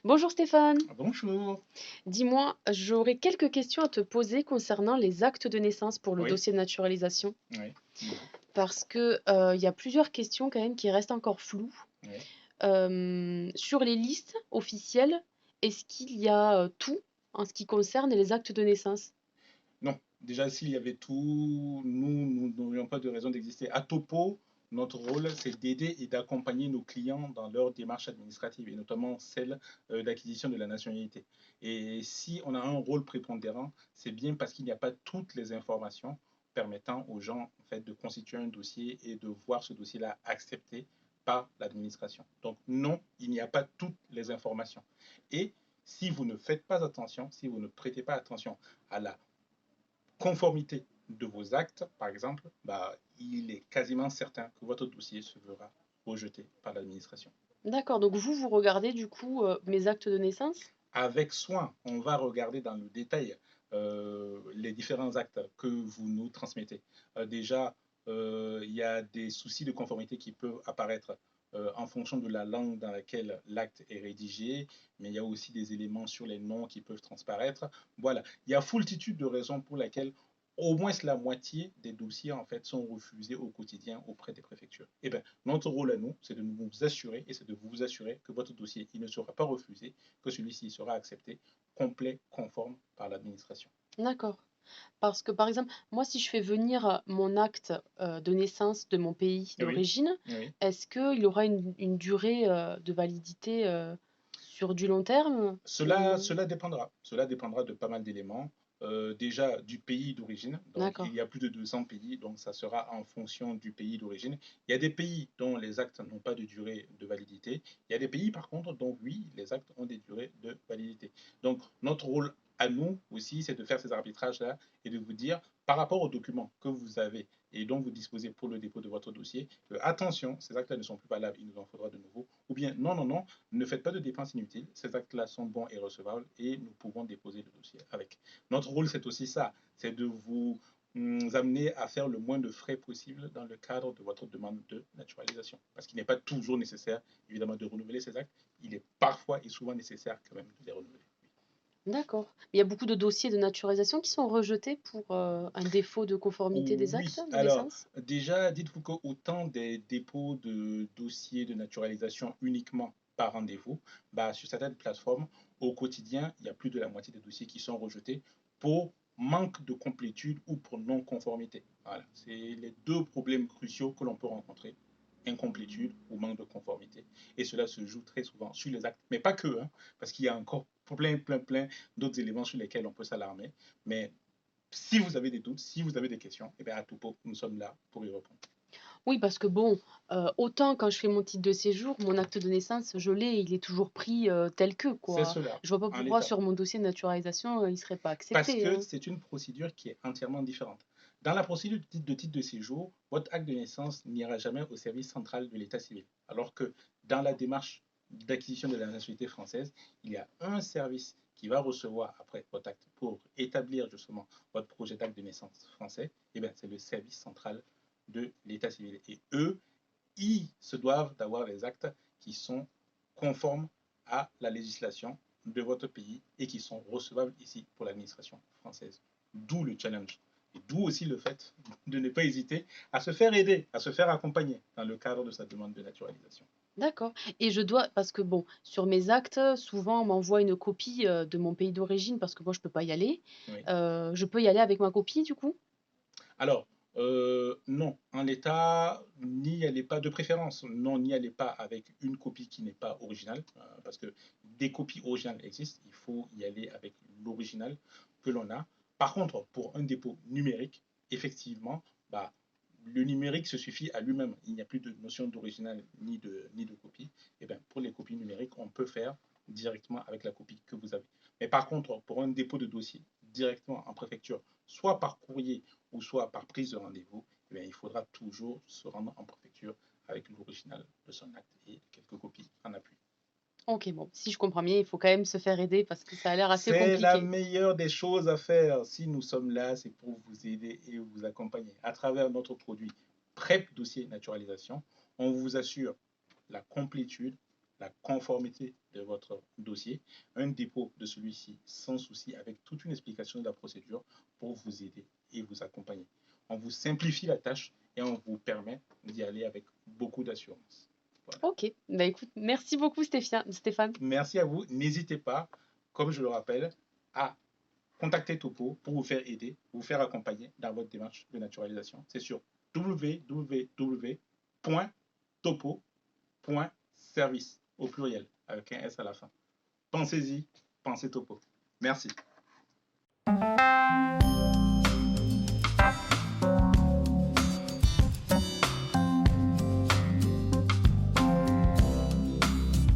Bonjour Stéphane, Bonjour. dis-moi, j'aurais quelques questions à te poser concernant les actes de naissance pour le Oui, dossier de naturalisation, oui, dis-moi. parce que il y a plusieurs questions quand même qui restent encore floues. Oui. Sur les listes officielles, est-ce qu'il y a tout en ce qui concerne les actes de naissance? Non, déjà, s'il y avait tout, nous n'aurions pas de raison d'exister. À Topo, notre rôle, c'est d'aider et d'accompagner nos clients dans leur démarche administrative, et notamment celle d'acquisition de la nationalité. Et si on a un rôle prépondérant, c'est bien parce qu'il n'y a pas toutes les informations permettant aux gens en fait, de constituer un dossier et de voir ce dossier-là accepté par l'administration. Donc non, il n'y a pas toutes les informations. Et si vous ne faites pas attention, si vous ne prêtez pas attention à la conformité de vos actes, par exemple, il est quasiment certain que votre dossier se verra rejeté par l'administration. D'accord, donc vous regardez du coup mes actes de naissance? Avec soin, on va regarder dans le détail les différents actes que vous nous transmettez. Déjà, il y a des soucis de conformité qui peuvent apparaître en fonction de la langue dans laquelle l'acte est rédigé, mais il y a aussi des éléments sur les noms qui peuvent transparaître. Voilà, il y a foultitude de raisons pour lesquelles au moins la moitié des dossiers en fait sont refusés au quotidien auprès des préfectures. Eh bien, notre rôle à nous, c'est de nous assurer et c'est de vous assurer que votre dossier il ne sera pas refusé, que celui-ci sera accepté, complet, conforme par l'administration. D'accord. Parce que par exemple, moi si je fais venir mon acte de naissance de mon pays Oui, d'origine, oui. est-ce qu'il aura une durée de validité sur du long terme Cela, ou... cela dépendra. Cela dépendra de pas mal d'éléments. Déjà du pays d'origine. Donc, il D'accord. y a plus de 200 pays, donc ça sera en fonction du pays d'origine. Il y a des pays dont les actes n'ont pas de durée de validité. Il y a des pays, par contre, dont oui, les actes ont des durées de validité. Donc, notre rôle à nous aussi, c'est de faire ces arbitrages-là et de vous dire, par rapport aux documents que vous avez et dont vous disposez pour le dépôt de votre dossier, attention, ces actes-là ne sont plus valables, il nous en faudra de nouveau. Ou bien, non, non, non, ne faites pas de dépenses inutiles, ces actes-là sont bons et recevables et nous pouvons déposer le dossier avec. Notre rôle, c'est aussi ça, c'est de vous amener à faire le moins de frais possible dans le cadre de votre demande de naturalisation. Parce qu'il n'est pas toujours nécessaire, évidemment, de renouveler ces actes. Il est parfois et souvent nécessaire quand même de les renouveler. D'accord. Il y a beaucoup de dossiers de naturalisation qui sont rejetés pour un défaut de conformité des actes Oui, de alors naissance? déjà, dites-vous qu'autant des dépôts de dossiers de naturalisation uniquement par rendez-vous, sur certaines plateformes, au quotidien, il y a plus de la moitié des dossiers qui sont rejetés pour manque de complétude ou pour non-conformité. Voilà, c'est les deux problèmes cruciaux que l'on peut rencontrer, incomplétude ou manque de conformité. Et cela se joue très souvent sur les actes, mais pas que, hein, parce qu'il y a encore plein d'autres éléments sur lesquels on peut s'alarmer. Mais si vous avez des doutes, si vous avez des questions, eh bien, à tout pot, nous sommes là pour y répondre. Oui, parce que bon, autant quand je fais mon titre de séjour, mon acte de naissance, je l'ai, il est toujours pris tel que, C'est quoi. cela, Je vois pas en pourquoi l'état. sur mon dossier de naturalisation, il serait pas Parce accepté, que hein. c'est une procédure qui est entièrement différente. Dans la procédure de titre de séjour, votre acte de naissance n'ira jamais au service central de l'état civil. Alors que dans la démarche d'acquisition de la nationalité française, il y a un service qui va recevoir après votre acte pour établir justement votre projet d'acte de naissance français, et bien c'est le service central de l'état civil. Et eux, ils se doivent d'avoir les actes qui sont conformes à la législation de votre pays et qui sont recevables ici pour l'administration française. D'où le challenge. Et d'où aussi le fait de ne pas hésiter à se faire aider, à se faire accompagner dans le cadre de sa demande de naturalisation. D'accord. Et je dois, parce que bon, sur mes actes, souvent on m'envoie une copie de mon pays d'origine parce que moi je peux pas y aller. Oui. Je peux y aller avec ma copie du coup? Alors, non, en l'état, n'y allez pas de préférence. Non, n'y allez pas avec une copie qui n'est pas originale, parce que des copies originales existent. Il faut y aller avec l'original que l'on a. Par contre, pour un dépôt numérique, effectivement, le numérique se suffit à lui-même. Il n'y a plus de notion d'original ni de copie. Et bien, pour les copies numériques, on peut faire directement avec la copie que vous avez. Mais par contre, pour un dépôt de dossier directement en préfecture, soit par courrier ou soit par prise de rendez-vous, eh bien, il faudra toujours se rendre en préfecture avec l'original de son acte et quelques copies en appui. Ok, bon, si je comprends bien, il faut quand même se faire aider parce que ça a l'air assez C'est la compliqué. meilleure des choses à faire. Si nous sommes là, c'est pour vous aider et vous accompagner. À travers notre produit PrEP Dossier Naturalisation, on vous assure la complétude, la conformité de votre dossier, un dépôt de celui-ci sans souci, avec toute une explication de la procédure pour vous aider et vous accompagner. On vous simplifie la tâche et on vous permet d'y aller avec beaucoup d'assurance. Voilà. Ok, bah écoute, merci beaucoup Stéphane. Merci à vous. N'hésitez pas, comme je le rappelle, à contacter Topo pour vous faire aider, vous faire accompagner dans votre démarche de naturalisation. C'est sur www.topo.service au pluriel avec un S à la fin. Pensez-y, pensez Topo. Merci.